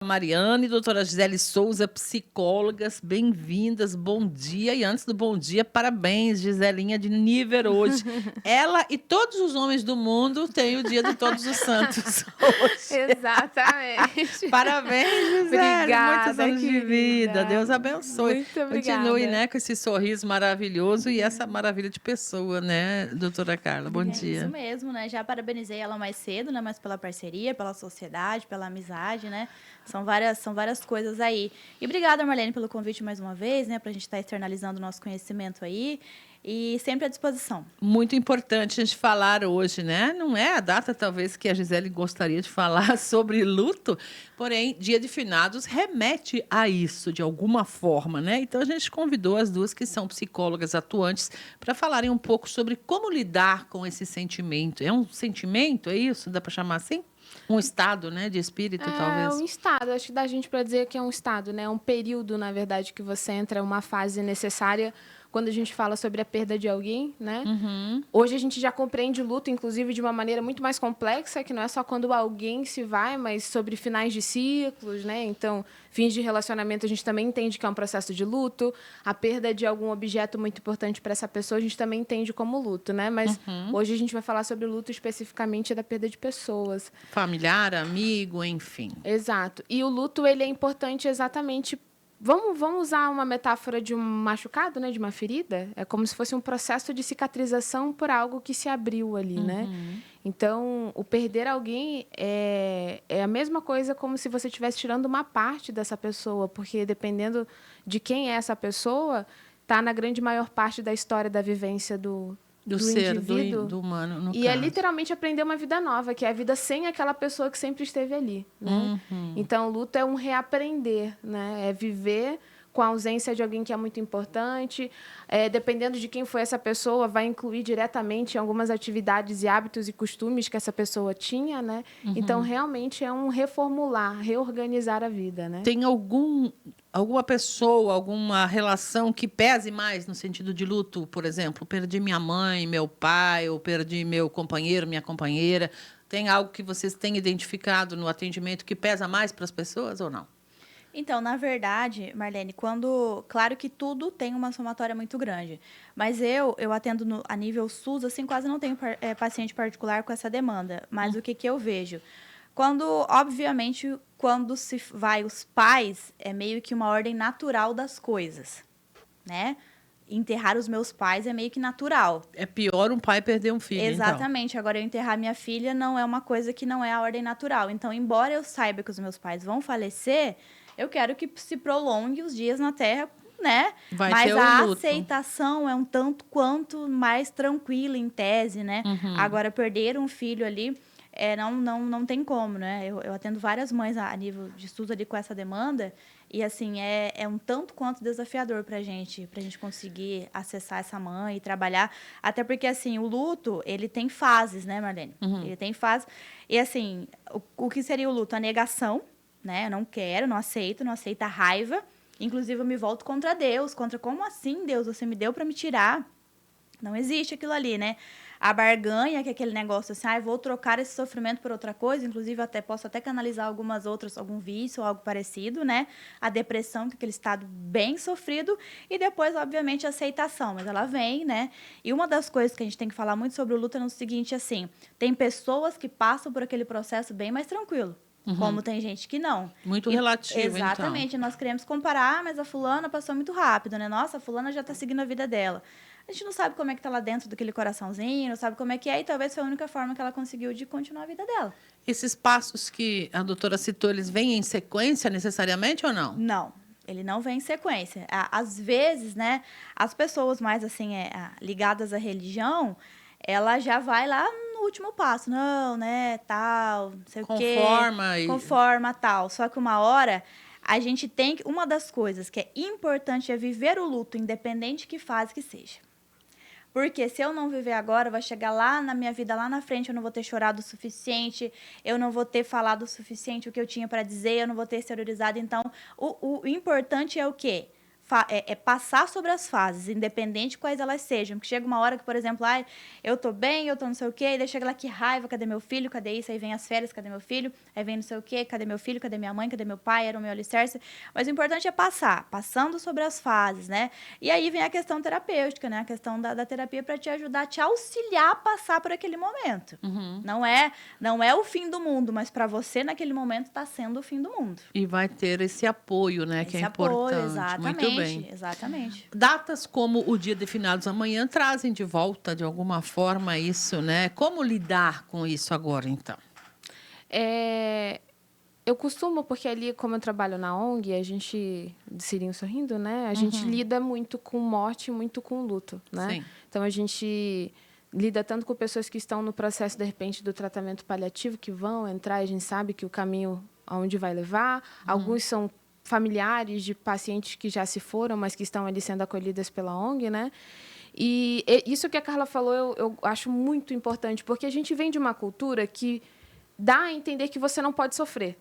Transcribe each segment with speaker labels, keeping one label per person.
Speaker 1: Mariana e doutora Gisele Souza, psicólogas, bem-vindas, bom dia. E antes do bom dia, parabéns, Giselinha de nível hoje. Ela e todos os homens do mundo têm o dia de Todos os Santos hoje.
Speaker 2: Exatamente.
Speaker 1: Parabéns, Gisele, muitos
Speaker 2: Obrigada,
Speaker 1: anos de vida.
Speaker 2: querida.
Speaker 1: Deus abençoe.
Speaker 2: Muito
Speaker 1: Continue,
Speaker 2: obrigada.
Speaker 1: né, com esse sorriso maravilhoso e essa maravilha de pessoa, né, doutora Carla? Bom
Speaker 3: É isso
Speaker 1: dia.
Speaker 3: mesmo, né? Já parabenizei ela mais cedo, né? Mas pela parceria, pela sociedade, pela amizade, né? São várias coisas aí. E obrigada, Marlene, pelo convite mais uma vez, né? Pra gente estar externalizando o nosso conhecimento aí. E sempre à disposição.
Speaker 1: Muito importante a gente falar hoje, né? Não é a data, talvez, que a Gisele gostaria de falar sobre luto, porém, Dia de Finados remete a isso, de alguma forma, né? Então, a gente convidou as duas que são psicólogas atuantes para falarem um pouco sobre como lidar com esse sentimento. É um sentimento, é isso? Dá para chamar assim? Um estado, né, de espírito,
Speaker 2: É
Speaker 1: talvez.
Speaker 2: um estado, acho que dá a gente para dizer que é um estado, né? É um período, na verdade, que você entra, uma fase necessária quando a gente fala sobre a perda de alguém, né? Hoje a gente já compreende o luto, inclusive, de uma maneira muito mais complexa, que não é só quando alguém se vai, mas sobre finais de ciclos, né? Então, fins de relacionamento, a gente também entende que é um processo de luto. A perda de algum objeto muito importante para essa pessoa, a gente também entende como luto, né? Mas hoje a gente vai falar sobre o luto especificamente da perda de pessoas.
Speaker 1: Familiar, amigo, enfim.
Speaker 2: Exato. E o luto, ele é importante exatamente. Vamos usar uma metáfora de um machucado, né, de uma ferida? É como se fosse um processo de cicatrização por algo que se abriu ali, né? Então, o perder alguém é a mesma coisa como se você estivesse tirando uma parte dessa pessoa, porque dependendo de quem é essa pessoa, está na grande maior parte da história da vivência do
Speaker 1: ser,
Speaker 2: indivíduo.
Speaker 1: do humano, no
Speaker 2: E
Speaker 1: caso.
Speaker 2: é literalmente aprender uma vida nova, que é a vida sem aquela pessoa que sempre esteve ali, né? Então, o luto é um reaprender, né? É viver com a ausência de alguém que é muito importante. Dependendo de quem foi essa pessoa, vai incluir diretamente em algumas atividades e hábitos e costumes que essa pessoa tinha, né? Então, realmente é um reformular, reorganizar a vida, né?
Speaker 1: Tem alguma pessoa, alguma relação que pese mais no sentido de luto, por exemplo? Perdi minha mãe, meu pai, ou perdi meu companheiro, minha companheira. Tem algo que vocês têm identificado no atendimento que pesa mais para as pessoas ou não?
Speaker 3: Então, na verdade, Marlene, claro que tudo tem uma somatória muito grande, mas eu atendo a nível SUS, assim, quase não tenho paciente particular com essa demanda, mas o que eu vejo? Obviamente, quando se vai os pais, é meio que uma ordem natural das coisas, né? Enterrar os meus pais é meio que natural.
Speaker 1: É pior um pai perder um filho,
Speaker 3: Exatamente. Agora, eu enterrar minha filha não é uma coisa que não é a ordem natural. Então, embora eu saiba que os meus pais vão falecer, eu quero que se prolongue os dias na Terra, né?
Speaker 1: Vai
Speaker 3: Mas
Speaker 1: ter o
Speaker 3: a
Speaker 1: luto.
Speaker 3: aceitação é um tanto quanto mais tranquila, em tese, né? Agora, perder um filho ali, não tem como, né? Eu atendo várias mães a nível de estudo ali com essa demanda. E, assim, é um tanto quanto desafiador pra gente conseguir acessar essa mãe e trabalhar. Até porque, assim, o luto, ele tem fases, né, Marlene? Ele tem fases. E, assim, o que seria o luto? A negação, né? Eu não quero, não aceito a raiva. Inclusive, eu me volto contra Deus, como assim, Deus, você me deu pra me tirar? Não existe aquilo ali, né? A barganha, que é aquele negócio assim, vou trocar esse sofrimento por outra coisa, inclusive posso até canalizar algumas outras, algum vício ou algo parecido, né? A depressão, que é aquele estado bem sofrido, e depois, obviamente, a aceitação, mas ela vem, né? E uma das coisas que a gente tem que falar muito sobre o luto é no seguinte, assim, tem pessoas que passam por aquele processo bem mais tranquilo. Como tem gente que não.
Speaker 1: Muito relativo,
Speaker 3: exatamente,
Speaker 1: então.
Speaker 3: Nós queremos comparar, mas a fulana passou muito rápido, né? Nossa, a fulana já tá seguindo a vida dela. A gente não sabe como é que tá lá dentro daquele coraçãozinho, não sabe como é que é, e talvez foi a única forma que ela conseguiu de continuar a vida dela.
Speaker 1: Esses passos que a doutora citou, eles vêm em sequência necessariamente ou não?
Speaker 3: Não, ele não vem em sequência. Às vezes, né, as pessoas mais assim, ligadas à religião, ela já vai lá no último passo. Não, né, tal, não sei o quê. Conforma, tal. Só que uma hora, a gente tem que... Uma das coisas que é importante é viver o luto, independente que fase que seja. Porque se eu não viver agora, vai chegar lá na minha vida, lá na frente, eu não vou ter chorado o suficiente, eu não vou ter falado o suficiente o que eu tinha para dizer, eu não vou ter exteriorizado. Então, o importante é o quê? passar sobre as fases, independente de quais elas sejam. Porque chega uma hora que, por exemplo, eu tô bem, eu tô não sei o quê, e daí chega lá, que raiva, cadê meu filho, cadê isso? Aí vem as férias, cadê meu filho? Aí vem não sei o quê, cadê meu filho, cadê minha mãe, cadê meu pai, era o meu alicerce. Mas o importante é passando sobre as fases, né? E aí vem a questão terapêutica, né? A questão da terapia para te ajudar, te auxiliar a passar por aquele momento. Não é o fim do mundo, mas para você, naquele momento, está sendo o fim do mundo.
Speaker 1: E vai ter esse apoio, né? Que é importante.
Speaker 3: Exatamente.
Speaker 1: Muito bem.
Speaker 3: Exatamente.
Speaker 1: Datas como o Dia de Finados amanhã trazem de volta, de alguma forma, isso, né? Como lidar com isso agora, então?
Speaker 2: Eu costumo, porque ali, como eu trabalho na ONG, a gente, de Cirinho Sorrindo, né? A gente lida muito com morte, muito com luto, né?
Speaker 1: Sim.
Speaker 2: Então, a gente lida tanto com pessoas que estão no processo, de repente, do tratamento paliativo, que vão entrar, e a gente sabe que o caminho aonde vai levar. Alguns são familiares de pacientes que já se foram, mas que estão ali sendo acolhidas pela ONG, né? E isso que a Carla falou, eu acho muito importante, porque a gente vem de uma cultura que dá a entender que você não pode sofrer.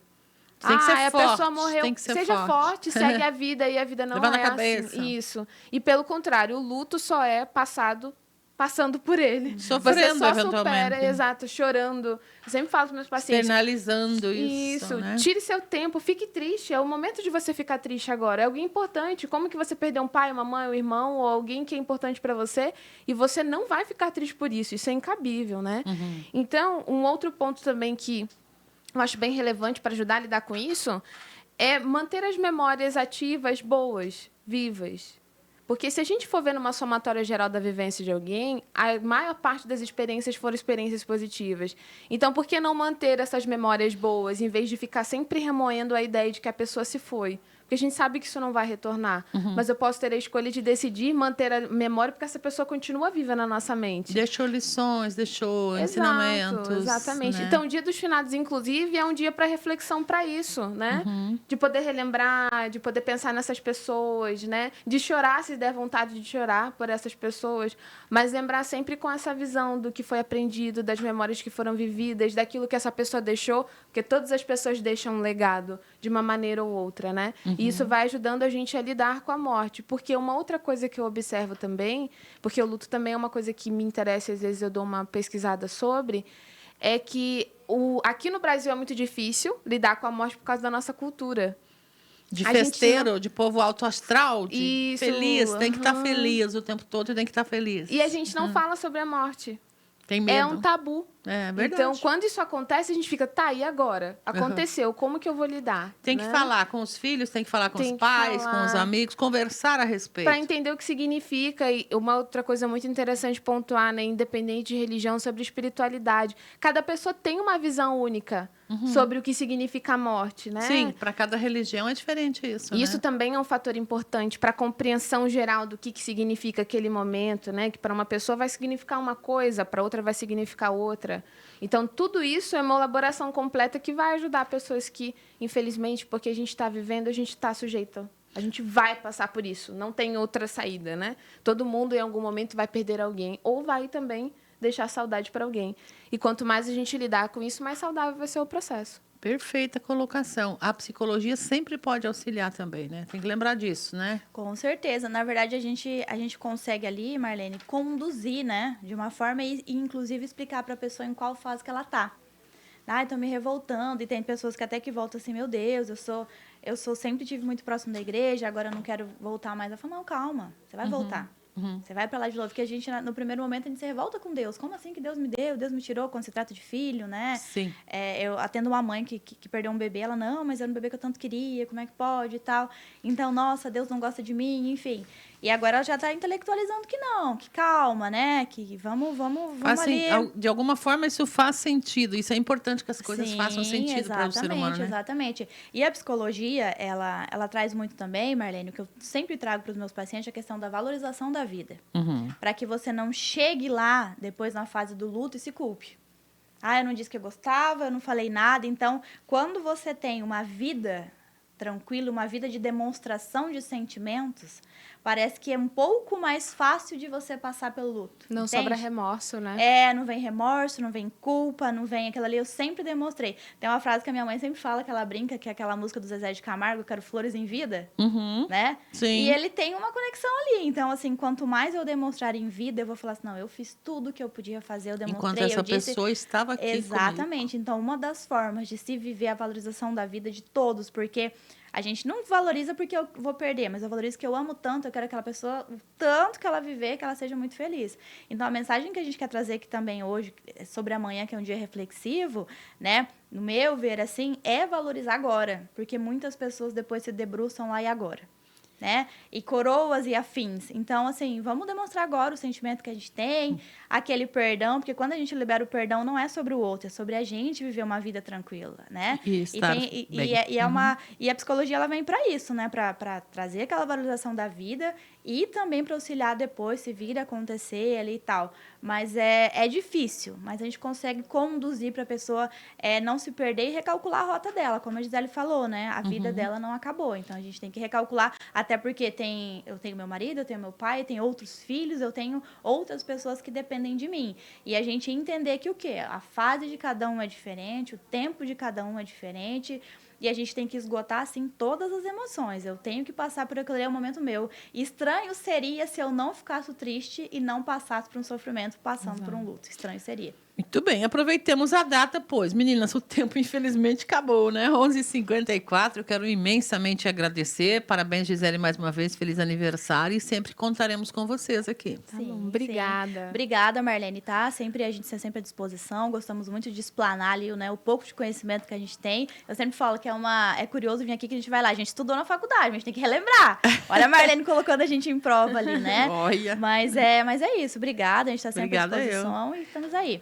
Speaker 1: Tem que ser forte,
Speaker 2: a pessoa morreu,
Speaker 1: tem que ser
Speaker 2: seja forte, segue a vida, e a vida não
Speaker 1: Leva na
Speaker 2: é
Speaker 1: cabeça.
Speaker 2: assim. Isso. E, pelo contrário, o luto só é passando por ele.
Speaker 1: Sofrendo,
Speaker 2: você só
Speaker 1: eventualmente.
Speaker 2: supera, exato, chorando. Eu sempre falo para meus pacientes.
Speaker 1: Externalizando isso, né?
Speaker 2: Tire seu tempo, fique triste. É o momento de você ficar triste agora. É alguém importante. Como que você perdeu um pai, uma mãe, um irmão, ou alguém que é importante para você, e você não vai ficar triste por isso. Isso é incabível, né? Então, um outro ponto também que eu acho bem relevante para ajudar a lidar com isso é manter as memórias ativas, boas, vivas. Porque se a gente for ver numa somatória geral da vivência de alguém, a maior parte das experiências foram experiências positivas. Então, por que não manter essas memórias boas, em vez de ficar sempre remoendo a ideia de que a pessoa se foi? Porque a gente sabe que isso não vai retornar. Mas eu posso ter a escolha de decidir manter a memória, porque essa pessoa continua viva na nossa mente.
Speaker 1: Deixou lições, deixou ensinamentos.
Speaker 2: Exatamente.
Speaker 1: Né?
Speaker 2: Então, o Dia dos Finados, inclusive, é um dia para reflexão para isso, né? De poder relembrar, de poder pensar nessas pessoas, né? De chorar, se der vontade de chorar por essas pessoas. Mas lembrar sempre com essa visão do que foi aprendido, das memórias que foram vividas, daquilo que essa pessoa deixou, porque todas as pessoas deixam um legado, de uma maneira ou outra, né? E isso vai ajudando a gente a lidar com a morte. Porque uma outra coisa que eu observo também, porque o luto também é uma coisa que me interessa, às vezes eu dou uma pesquisada sobre, é que aqui no Brasil é muito difícil lidar com a morte por causa da nossa cultura.
Speaker 1: De festeiro, de povo alto astral, de
Speaker 2: Isso,
Speaker 1: feliz, tem que estar feliz o tempo todo, tem que estar feliz.
Speaker 2: E a gente não fala sobre a morte.
Speaker 1: Tem medo.
Speaker 2: É um tabu.
Speaker 1: É verdade.
Speaker 2: Então, quando isso acontece, a gente fica, e agora? Aconteceu, como que eu vou lidar?
Speaker 1: Tem que falar com os filhos, tem que falar com os pais, com os amigos, conversar a respeito.
Speaker 2: Para entender o que significa. E uma outra coisa muito interessante pontuar, né? Independente de religião, sobre espiritualidade. Cada pessoa tem uma visão única sobre o que significa a morte, né?
Speaker 1: Sim, para cada religião é diferente isso.
Speaker 2: Isso
Speaker 1: né?
Speaker 2: também é um fator importante para a compreensão geral do que significa aquele momento, né? Que para uma pessoa vai significar uma coisa, para outra vai significar outra. Então, tudo isso é uma elaboração completa que vai ajudar pessoas que, infelizmente, porque a gente está vivendo, a gente está sujeito. A gente vai passar por isso. Não tem outra saída, né? Todo mundo, em algum momento, vai perder alguém. Ou vai também deixar saudade para alguém. E quanto mais a gente lidar com isso, mais saudável vai ser o processo.
Speaker 1: Perfeita colocação. A psicologia sempre pode auxiliar também, né? Tem que lembrar disso, né?
Speaker 3: Com certeza. Na verdade, a gente consegue ali, Marlene, conduzir, né? De uma forma e inclusive, explicar para a pessoa em qual fase que ela tá. Estou me revoltando. E tem pessoas que até que voltam assim, meu Deus, eu sempre tive muito próximo da igreja, agora eu não quero voltar mais. Eu falo, não, calma, você vai voltar. Você vai para lá de novo, porque a gente, no primeiro momento, a gente se revolta com Deus. Como assim que Deus me deu, Deus me tirou, quando se trata de filho, né?
Speaker 1: Sim.
Speaker 3: Eu atendo uma mãe que perdeu um bebê, ela, não, mas era um bebê que eu tanto queria, como é que pode e tal. Então, nossa, Deus não gosta de mim, enfim. E agora ela já está intelectualizando que não, que calma, né? Que vamos
Speaker 1: assim,
Speaker 3: ali.
Speaker 1: De alguma forma, isso faz sentido. Isso é importante que as coisas façam sentido para o ser humano, né?
Speaker 3: Exatamente. E a psicologia, ela traz muito também, Marlene, o que eu sempre trago para os meus pacientes, é a questão da valorização da vida. Para que você não chegue lá, depois na fase do luto, e se culpe. Eu não disse que eu gostava, eu não falei nada. Então, quando você tem uma vida tranquila, uma vida de demonstração de sentimentos, parece que é um pouco mais fácil de você passar pelo luto.
Speaker 2: Não
Speaker 3: entende?
Speaker 2: sobra remorso, né?
Speaker 3: Não vem remorso, não vem culpa, não vem aquilo ali. Eu sempre demonstrei. Tem uma frase que a minha mãe sempre fala, que ela brinca, que é aquela música do Zezé de Camargo, eu quero flores em vida, né?
Speaker 1: Sim.
Speaker 3: E ele tem uma conexão ali. Então, assim, quanto mais eu demonstrar em vida, eu vou falar assim, não, eu fiz tudo que eu podia fazer, eu demonstrei,
Speaker 1: Enquanto essa
Speaker 3: eu disse...
Speaker 1: pessoa estava aqui
Speaker 3: Exatamente.
Speaker 1: comigo.
Speaker 3: Então, uma das formas de se viver a valorização da vida de todos, porque a gente não valoriza porque eu vou perder, mas eu valorizo que eu amo tanto, eu quero aquela pessoa, o tanto que ela viver, que ela seja muito feliz. Então, a mensagem que a gente quer trazer aqui também hoje, sobre amanhã, que é um dia reflexivo, né? No meu ver, assim, é valorizar agora. Porque muitas pessoas depois se debruçam lá e agora. Né? E coroas e afins. Então, assim, vamos demonstrar agora o sentimento que a gente tem, aquele perdão, porque quando a gente libera o perdão, não é sobre o outro, é sobre a gente viver uma vida tranquila, né? E a psicologia, ela vem para isso, né? Para trazer aquela valorização da vida e também para auxiliar depois, se vir a acontecer ali e tal. Mas é difícil, mas a gente consegue conduzir para a pessoa não se perder e recalcular a rota dela, como a Gisele falou, né? A vida dela não acabou, então a gente tem que recalcular, até porque eu tenho meu marido, eu tenho meu pai, eu tenho outros filhos, eu tenho outras pessoas que dependem de mim. E a gente entender que o quê? A fase de cada um é diferente, o tempo de cada um é diferente, e a gente tem que esgotar, assim, todas as emoções. Eu tenho que passar por aquele momento meu. Estranho seria se eu não ficasse triste e não passasse por um sofrimento, passando por um luto. Estranho seria.
Speaker 1: Muito bem, aproveitemos a data, pois. Meninas, o tempo infelizmente acabou, né? 11h54, eu quero imensamente agradecer. Parabéns, Gisele, mais uma vez. Feliz aniversário e sempre contaremos com vocês aqui.
Speaker 2: Sim, obrigada.
Speaker 3: Sim. Obrigada, Marlene, tá? A gente está sempre à disposição. Gostamos muito de explanar ali, né, o pouco de conhecimento que a gente tem. Eu sempre falo que é curioso vir aqui que a gente vai lá. A gente estudou na faculdade, mas a gente tem que relembrar. Olha a Marlene colocando a gente em prova ali, né?
Speaker 1: Olha.
Speaker 3: Mas é isso. Obrigada, a gente está sempre à disposição e estamos aí.